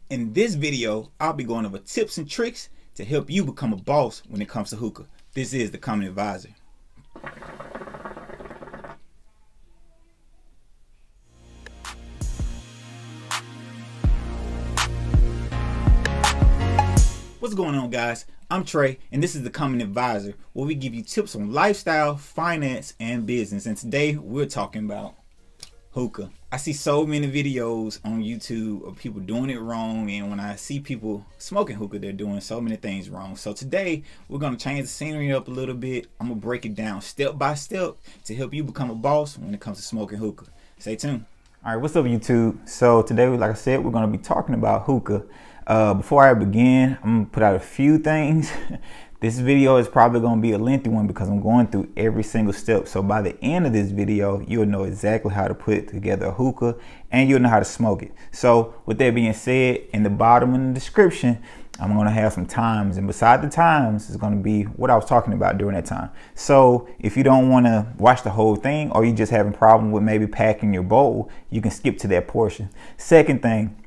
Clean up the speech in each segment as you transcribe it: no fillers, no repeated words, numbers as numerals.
In this video, I'll be going over tips and tricks to help you become a boss when it comes to hookah. This is the Common Advisor. What's going on, guys? I'm Trey, and this is the Common Advisor, where we give you tips on lifestyle, finance, and business. And today we're talking about hookah. I see so many videos on YouTube of people doing it wrong, and when I see people smoking hookah, they're doing so many things wrong. So today we're going to change the scenery up a little bit. I'm going to break it down step by step to help you become a boss when it comes to smoking hookah. Stay tuned. All right, what's up, YouTube? So today, like I said, we're going to be talking about hookah. Before I begin, I'm going to put out a few things. This video is probably going to be a lengthy one because I'm going through every single step. So by the end of this video, you'll know exactly how to put together a hookah and you'll know how to smoke it. So with that being said, in the bottom in the description, I'm going to have some times, and beside the times is going to be what I was talking about during that time. So if you don't want to watch the whole thing, or you just having a problem with maybe packing your bowl, you can skip to that portion. Second thing,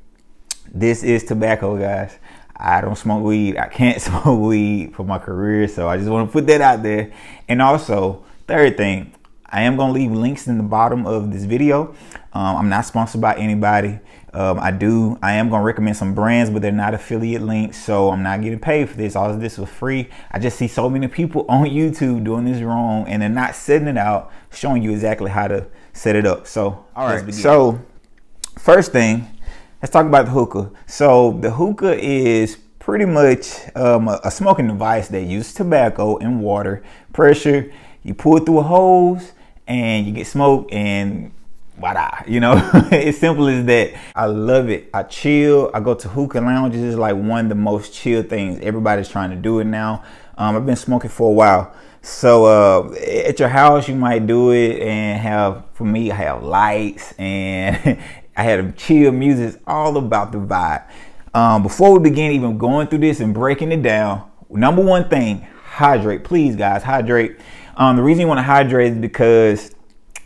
this is tobacco, guys. I don't smoke weed. I can't smoke weed for my career, so I just want to put that out there. And also, third thing, I am going to leave links in the bottom of this video. I'm not sponsored by anybody. I am going to recommend some brands, but they're not affiliate links, so I'm not getting paid for this. All of this was free. I just see so many people on YouTube doing this wrong, and they're not setting it out, showing you exactly how to set it up. So, all right. So, first thing, let's talk about the hookah. So the hookah is pretty much a smoking device that uses tobacco and water pressure. You pull it through a hose and you get smoke, and voila, you know. It's simple as that. I love it. I chill. I go to hookah lounges. It's like one of the most chill things. Everybody's trying to do it now. I've been smoking for a while. So at your house, you might do it and have, for me, I have lights and I had chill music. It's all about the vibe. Before we begin even going through this and breaking it down, number one thing, hydrate. Please, guys, hydrate. The reason you want to hydrate is because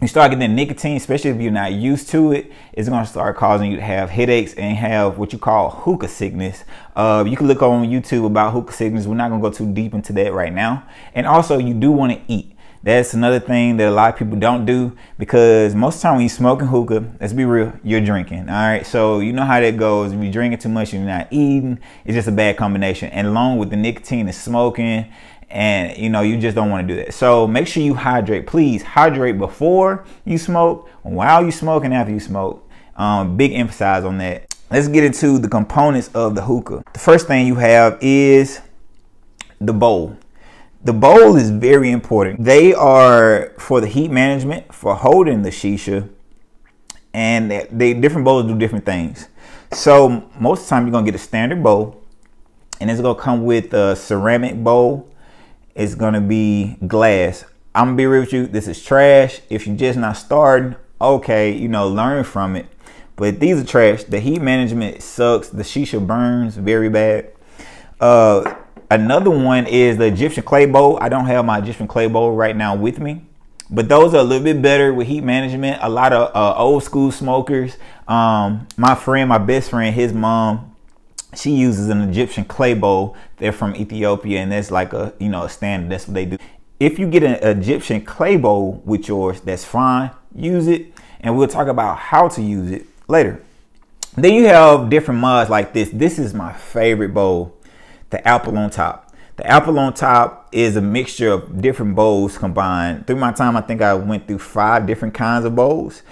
you start getting the nicotine, especially if you're not used to it, it's going to start causing you to have headaches and have what you call hookah sickness. You can look on YouTube about hookah sickness. We're not going to go too deep into that right now. And also, you do want to eat. That's another thing that a lot of people don't do, because most of the time when you're smoking hookah, let's be real, you're drinking. All right, so you know how that goes. If you're drinking too much, you're not eating. It's just a bad combination. And along with the nicotine and smoking, and you know, you just don't want to do that. So make sure you hydrate. Please hydrate before you smoke, while you smoke, and after you smoke. Big emphasis on that. Let's get into the components of the hookah. The first thing you have is the bowl. The bowl is very important. They are for the heat management, for holding the shisha, and different bowls do different things. So most of the time you're gonna get a standard bowl, and it's gonna come with a ceramic bowl. It's gonna be glass. I'm gonna be real with you, this is trash. If you're just not starting, okay, you know, learn from it. But these are trash. The heat management sucks. The shisha burns very bad. Another one is the Egyptian clay bowl. I don't have my Egyptian clay bowl right now with me, but those are a little bit better with heat management. A lot of old school smokers, my best friend, his mom, she uses an Egyptian clay bowl. They're from Ethiopia, and that's like a, you know, a standard. That's what they do. If you get an Egyptian clay bowl with yours, that's fine. Use it, and we'll talk about how to use it later. Then you have different mods like this. This is my favorite bowl. The apple on top. The apple on top is a mixture of different bowls combined. Through my time, I think I went through 5 different kinds of bowls.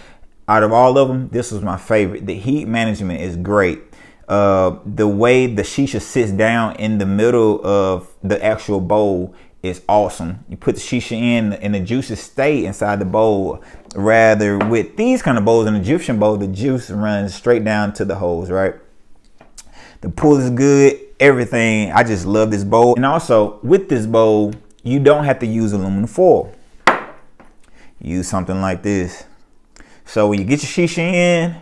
Out of all of them, this was my favorite. The heat management is great. The way the shisha sits down in the middle of the actual bowl is awesome. You put the shisha in and the juices stay inside the bowl. Rather with these kind of bowls, an Egyptian bowl, the juice runs straight down to the holes, right? The pull is good. Everything. I just love this bowl. And also with this bowl, you don't have to use aluminum foil. Use something like this. So when you get your shisha in,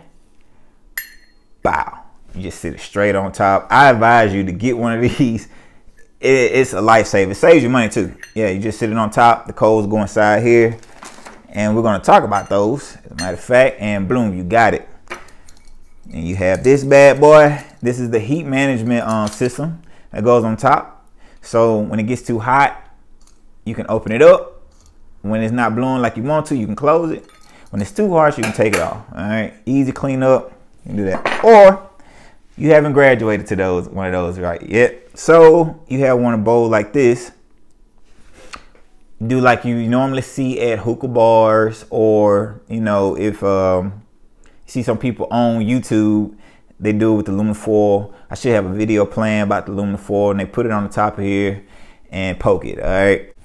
bow, you just sit it straight on top. I advise you to get one of these. It's a lifesaver. It saves you money too. Yeah, you just sit it on top. The coals go inside here, and we're going to talk about those as a matter of fact. And boom, you got it. And you have this bad boy. This is the heat management system that goes on top. So when it gets too hot, you can open it up. When it's not blowing like you want to, you can close it. When it's too harsh, you can take it off. All right, easy clean up. You can do that. Or you haven't graduated to one of those right yet. So you have one bowl like this. Do like you normally see at hookah bars, or you know, if you see some people on YouTube, they do it with the aluminum foil. I should have a video playing about the aluminum foil, and they put it on the top of here and poke it.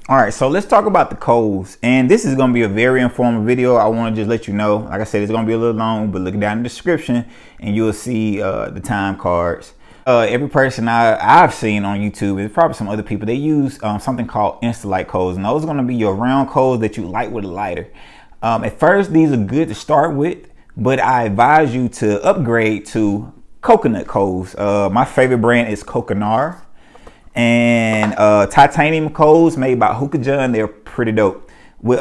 All right, so let's talk about the coals. And this is gonna be a very informative video. I wanna just let you know, like I said, it's gonna be a little long, but look down in the description and you'll see the time cards. Every person I've seen on YouTube, and probably some other people, they use something called Insta-Light coals. And those are gonna be your round coals that you light with a lighter. At first, these are good to start with, but I advise you to upgrade to coconut coals. My favorite brand is Coconut. And titanium coals made by Hookah, they're pretty dope. With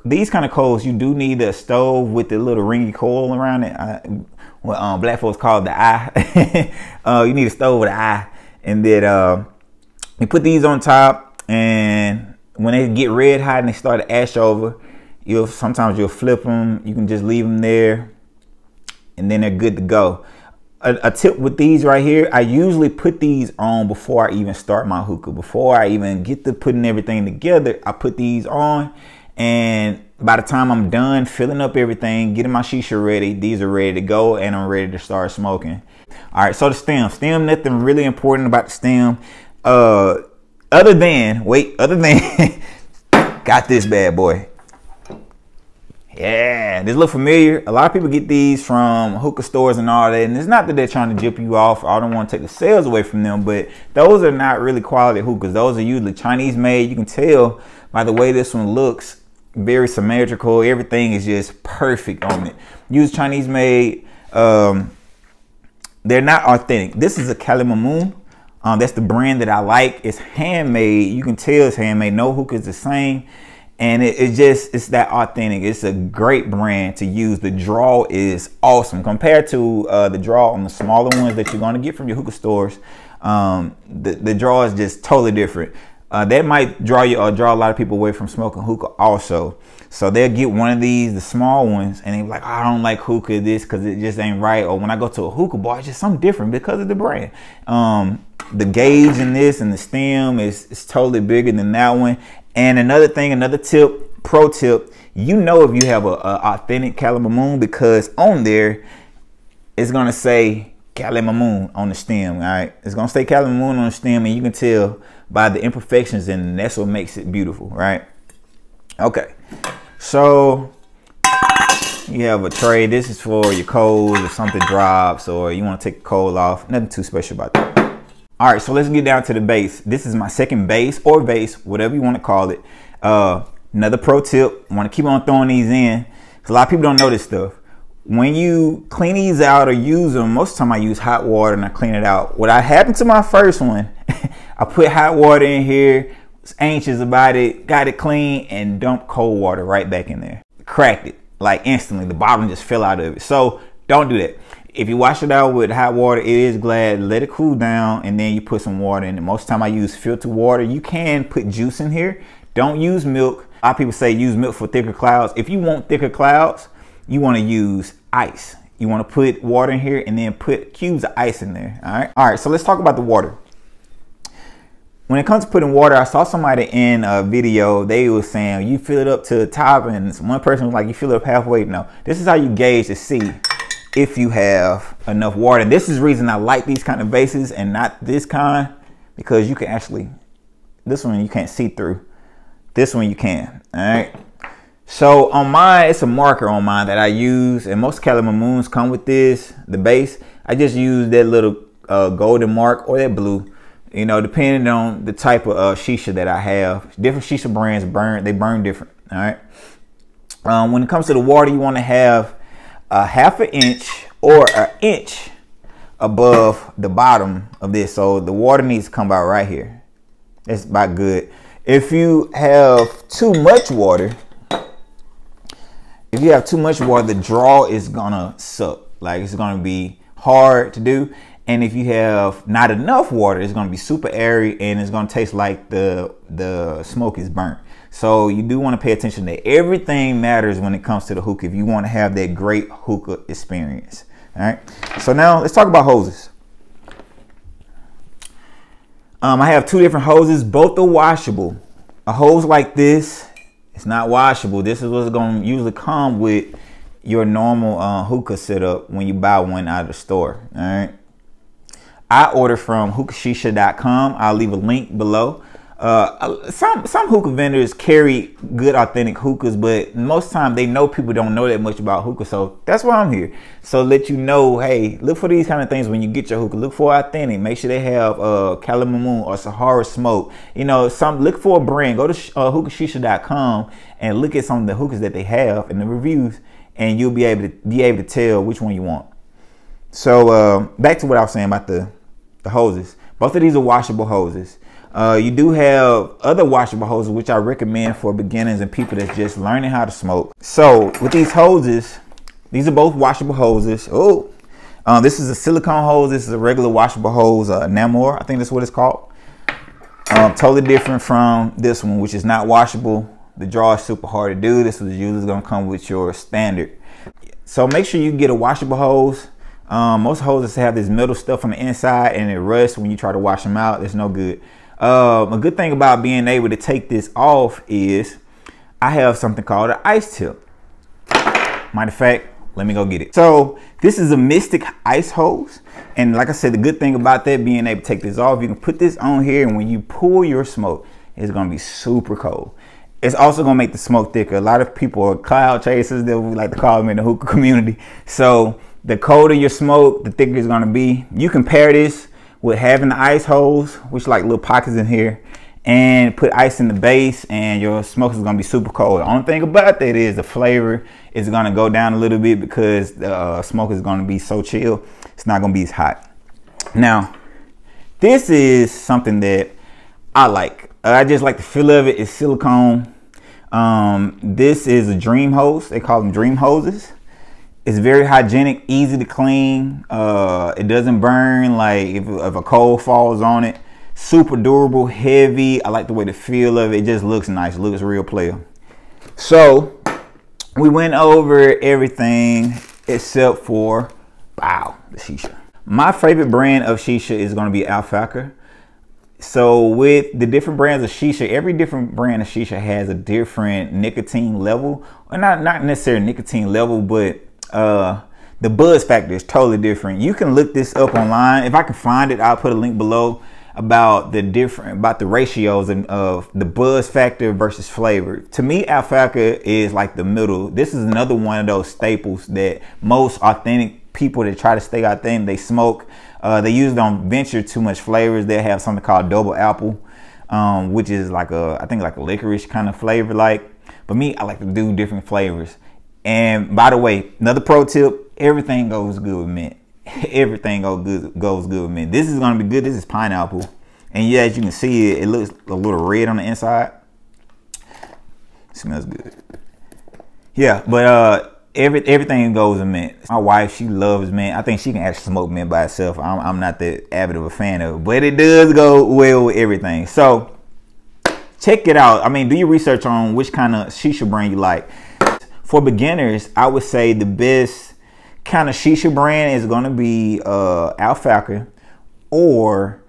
these kind of coals, you do need a stove with the little ringy coil around it. What black folks call the eye. You need a stove with an eye, and then you put these on top. And when they get red hot and they start to ash over, sometimes you'll flip them. You can just leave them there, and then they're good to go. A tip with these right here, I usually put these on before I even start my hookah. Before I even get to putting everything together, I put these on, and by the time I'm done filling up everything, getting my shisha ready, these are ready to go, and I'm ready to start smoking. All right, so the stem, nothing really important about the stem, other than got this bad boy. Yeah, this look familiar. A lot of people get these from hookah stores and all that, and it's not that they're trying to jip you off. I don't want to take the sales away from them, but those are not really quality hookahs. Those are usually Chinese made. You can tell by the way this one looks, very symmetrical. Everything is just perfect on it. Use Chinese made. They're not authentic. This is a Calimamoon. That's the brand that I like. It's handmade. You can tell it's handmade. No hookah is the same. And it's that authentic. It's a great brand to use. The draw is awesome compared to the draw on the smaller ones that you're going to get from your hookah stores. The draw is just totally different. That might draw a lot of people away from smoking hookah also. So they'll get one of these, the small ones, and they're like, oh, I don't like hookah this because it just ain't right. Or when I go to a hookah bar, it's just something different because of the brand. The gauge in this and the stem is totally bigger than that one. And another thing, another tip, pro tip, you know if you have a authentic Calimamoon, because on there it's gonna say Calimamoon on the stem. All right, it's gonna say Calimamoon on the stem, and you can tell by the imperfections, and that's what makes it beautiful, right? Okay, so you have a tray. This is for your coals if something drops or you want to take the coal off. Nothing too special about that. All right, so let's get down to the base. This is my second base, or vase, whatever you want to call it. Another pro tip, I want to keep on throwing these in because a lot of people don't know this stuff. When you clean these out or use them, most of the time I use hot water and I clean it out. What happened to my first one, I put hot water in here, was anxious about it, got it clean, and dumped cold water right back in there. Cracked it, like instantly. The bottom just fell out of it. So don't do that. If you wash it out with hot water, it is glad, let it cool down, and then you put some water in it. Most of the time I use filtered water. You can put juice in here. Don't use milk. A lot of people say use milk for thicker clouds. If you want thicker clouds, you want to use ice. You want to put water in here and then put cubes of ice in there. All right, so let's talk about the water. When it comes to putting water, I saw somebody in a video, they were saying you fill it up to the top, and one person was like, you fill it up halfway. No, this is how you gauge to see if you have enough water. This is the reason I like these kind of vases and not this kind, because you can actually, this one you can't see through. This one you can, all right? So on mine, it's a marker on mine that I use, and most Calimamoons come with this, the base. I just use that little golden mark or that blue, you know, depending on the type of shisha that I have. Different shisha brands burn different, all right? When it comes to the water, you want to have a ½ inch or an inch above the bottom of this. So the water needs to come out right here. That's about good. If you have too much water, the draw is gonna suck. Like it's gonna be hard to do. And if you have not enough water, it's going to be super airy and it's going to taste like the smoke is burnt. So you do want to pay attention that everything matters when it comes to the hookah if you want to have that great hookah experience. All right. So now let's talk about hoses. I have two different hoses. Both are washable. A hose like this, it's not washable. This is what's going to usually come with your normal hookah setup when you buy one out of the store. All right. I order from hookahshisha.com. I'll leave a link below. Some hookah vendors carry good authentic hookahs, but most of the time they know people don't know that much about hookah, so that's why I'm here. So let you know, hey, look for these kind of things when you get your hookah. Look for authentic. Make sure they have Calamoon or Sahara smoke. You know, look for a brand. Go to hookahshisha.com and look at some of the hookahs that they have and the reviews, and you'll be able to tell which one you want. So back to what I was saying about the hoses. Both of these are washable hoses. You do have other washable hoses, which I recommend for beginners and people that's just learning how to smoke. So with these hoses, these are both washable hoses. This is a silicone hose. This is a regular washable hose, Namor, I think that's what it's called. Totally different from this one, which is not washable. The draw is super hard to do. This is usually going to come with your standard. So make sure you get a washable hose. Most hoses have this metal stuff on the inside and it rusts when you try to wash them out. It's no good. A good thing about being able to take this off is I have something called an ice tip. Matter of fact, let me go get it. So this is a Mystic ice hose. And like I said, the good thing about that, being able to take this off, you can put this on here and when you pull your smoke, it's going to be super cold. It's also going to make the smoke thicker. A lot of people are cloud chasers, that we like to call them in the hookah community. So the colder your smoke, the thicker it's going to be. You can pair this with having the ice hose, which like little pockets in here, and put ice in the base and your smoke is going to be super cold. The only thing about that is the flavor is going to go down a little bit because the smoke is going to be so chill. It's not going to be as hot. Now, this is something that I like. I just like the feel of it. It's silicone. This is a dream hose. They call them dream hoses. It's very hygienic, easy to clean. It doesn't burn like if a coal falls on it. Super durable, heavy. I like the way the feel of it. It just looks nice. It looks real player. So we went over everything except for, wow, the Shisha. My favorite brand of Shisha is going to be Alfalfa. So with the different brands of Shisha, every different brand of Shisha has a different nicotine level. Or not necessarily nicotine level, but the buzz factor is totally different. You can look this up online. If I can find it, I'll put a link below about the ratios of the buzz factor versus flavor. To me, Alfalfa is like the middle. This is another one of those staples that most authentic people that try to stay authentic, they smoke. They usually don't venture too much flavors. They have something called double apple, which is like I think like a licorice kind of flavor. But me, I like to do different flavors. And by the way, another pro tip, everything goes good with mint. Everything goes good with mint. This is going to be good. This is pineapple. And yeah, as you can see, it looks a little red on the inside. Smells good. Yeah, but everything goes with mint. My wife, she loves mint. I think she can actually smoke mint by itself. I'm not that avid of a fan of it, but it does go well with everything. So check it out. I mean, do your research on which kind of Shisha brand you like. For beginners, I would say the best kind of Shisha brand is going to be Alfalfa or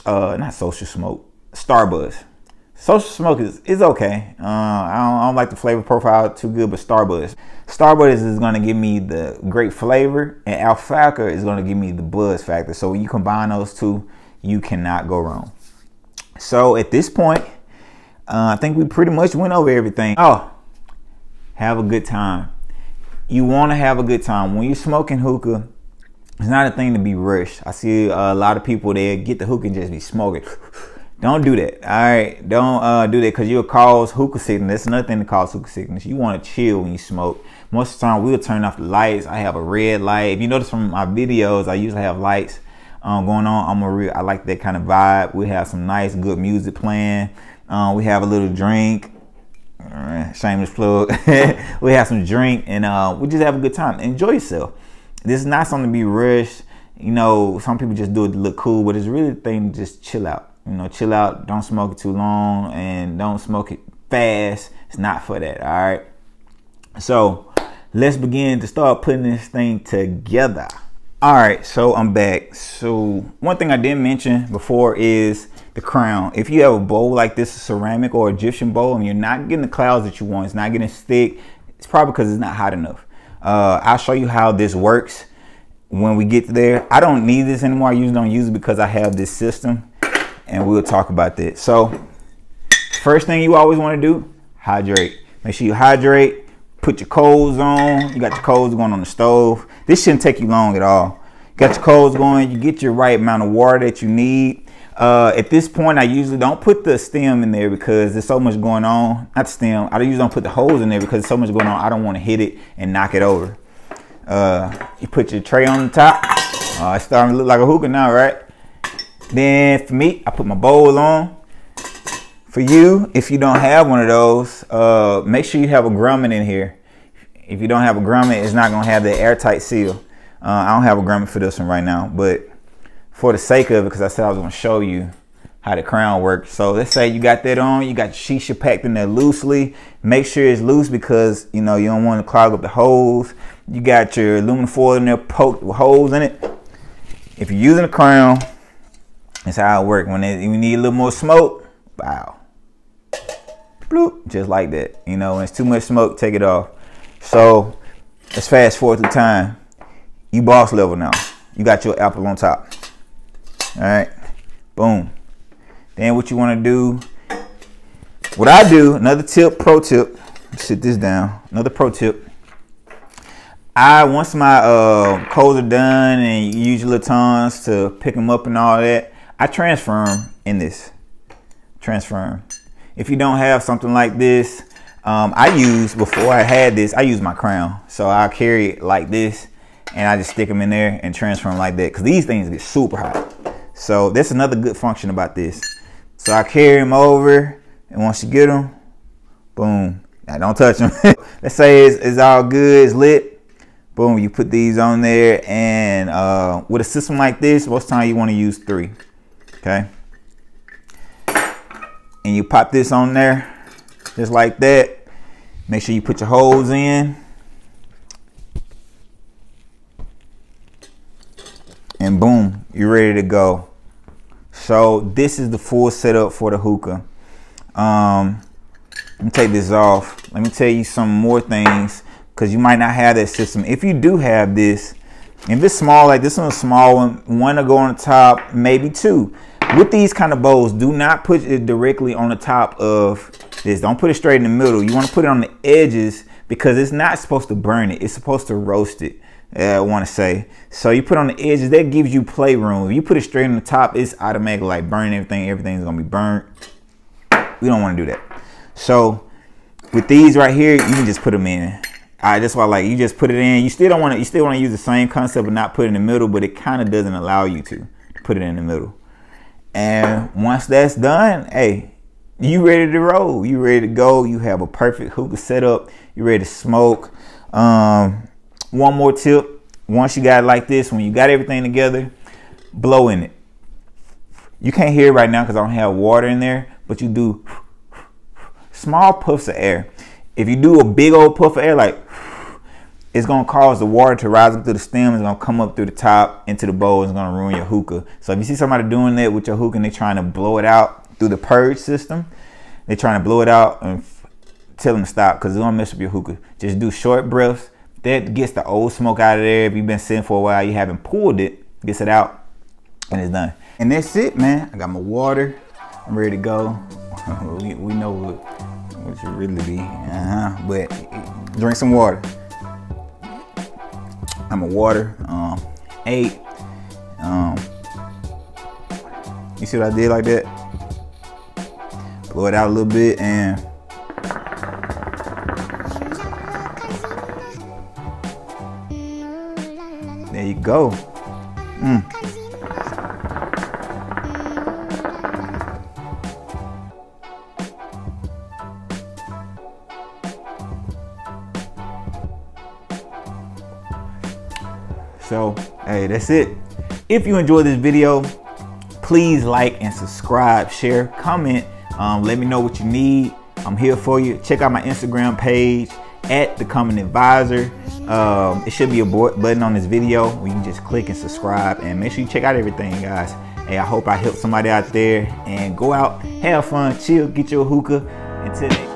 not Social Smoke, Starbuzz. Social Smoke is okay. I don't like the flavor profile too good, but Starbuzz is going to give me the great flavor, and Alfalfa is going to give me the buzz factor. So when you combine those two, you cannot go wrong. So at this point, I think we pretty much went over everything. Oh, have a good time. You want to have a good time when you're smoking hookah. It's not a thing to be rushed. I see a lot of people there get the hookah and just be smoking. Don't do that. All right, don't do that because you'll cause hookah sickness. That's another thing to cause hookah sickness. You want to chill when you smoke. Most of the time, we'll turn off the lights. I have a red light. If you notice from my videos, I usually have lights going on. I like that kind of vibe. We have some nice, good music playing. We have a little drink. Shameless plug. We have some drink and we just have a good time. Enjoy yourself. This is not something to be rushed. You know, some people just do it to look cool, but it's really a thing to just chill out. You know, chill out, don't smoke it too long, and don't smoke it fast. It's not for that, all right? So let's begin to start putting this thing together. All right, so I'm back. So one thing I didn't mention before is the crown. If you have a bowl like this, a ceramic or Egyptian bowl, and you're not getting the clouds that you want, it's not getting thick, it's probably because it's not hot enough. I'll show you how this works when we get there. I don't need this anymore. I usually don't use it because I have this system, and we'll talk about that. So first thing you always want to do, hydrate. Make sure you hydrate. Put your coals on. You got your coals going on the stove. This shouldn't take you long at all. You got your coals going. You get your right amount of water that you need. At this point, I usually don't put the stem in there because there's so much going on. Not the stem. I usually don't put the hose in there because there's so much going on. I don't want to hit it and knock it over. You put your tray on the top. It's starting to look like a hookah now, right? Then for me, I put my bowl on. For you, if you don't have one of those, make sure you have a grommet in here. If you don't have a grommet, it's not gonna have the airtight seal. I don't have a grommet for this one right now, but for the sake of it, because I said I was gonna show you how the crown works. So let's say you got that on, you got your shisha packed in there loosely. Make sure it's loose because you know you don't want to clog up the holes. You got your aluminum foil in there poked with holes in it. If you're using a crown, that's how it works. When you need a little more smoke, wow. Bloop, just like that. You know, when it's too much smoke, take it off. So let's fast forward through time. You boss level now. You got your apple on top. All right, boom. Then what you want to do, what I do, another tip, pro tip, sit this down, another pro tip. Once my coals are done and you use your little tongs to pick them up and all that, I transfer them in this. Transfer them. If you don't have something like this, before I had this, I use my crown. So I carry it like this and I just stick them in there and transfer them like that because these things get super hot. So that's another good function about this. So I carry them over and once you get them, boom. Now don't touch them. Let's say it's all good, it's lit. Boom, you put these on there and with a system like this, most time you want to use 3, okay? And you pop this on there just like that. Make sure you put your holes in. And boom, you're ready to go. So this is the full setup for the hookah. Let me take this off. Let me tell you some more things because you might not have that system. If you do have this, if it's small, like this one's a small one to go on the top, maybe 2. With these kind of bowls, do not put it directly on the top of this. Don't put it straight in the middle. You want to put it on the edges because it's not supposed to burn it. It's supposed to roast it, I want to say. So you put on the edges, that gives you playroom. If you put it straight on the top, it's automatically like burning everything. Everything's going to be burnt. We don't want to do that. So with these right here, you can just put them in. That's why you just put it in. You still want to use the same concept but not put it in the middle, but it kind of doesn't allow you to put it in the middle. And once that's done, hey, you ready to roll. You ready to go. You have a perfect hookah setup. You ready to smoke. One more tip. Once you got it like this, when you got everything together, blow in it. You can't hear it right now because I don't have water in there, but you do small puffs of air. If you do a big old puff of air, like it's gonna cause the water to rise up through the stem. It's gonna come up through the top into the bowl. It's gonna ruin your hookah. So if you see somebody doing that with your hookah and they're trying to blow it out through the purge system, they're trying to blow it out and tell them to stop because it's gonna mess up your hookah. Just do short breaths. That gets the old smoke out of there. If you've been sitting for a while, you haven't pulled it, gets it out, and it's done. And that's it, man. I got my water. I'm ready to go. We know what should really be. But drink some water. I'm a water. 8. You see what I did like that? Blow it out a little bit and there you go. So, hey, that's it. If you enjoyed this video, please like and subscribe, share, comment. Let me know what you need. I'm here for you. Check out my Instagram page at The Common Advisor. It should be a button on this video where you can just click and subscribe, and make sure you check out everything, guys. Hey, I hope I helped somebody out there, and go out, have fun, chill, get your hookah. Until next time.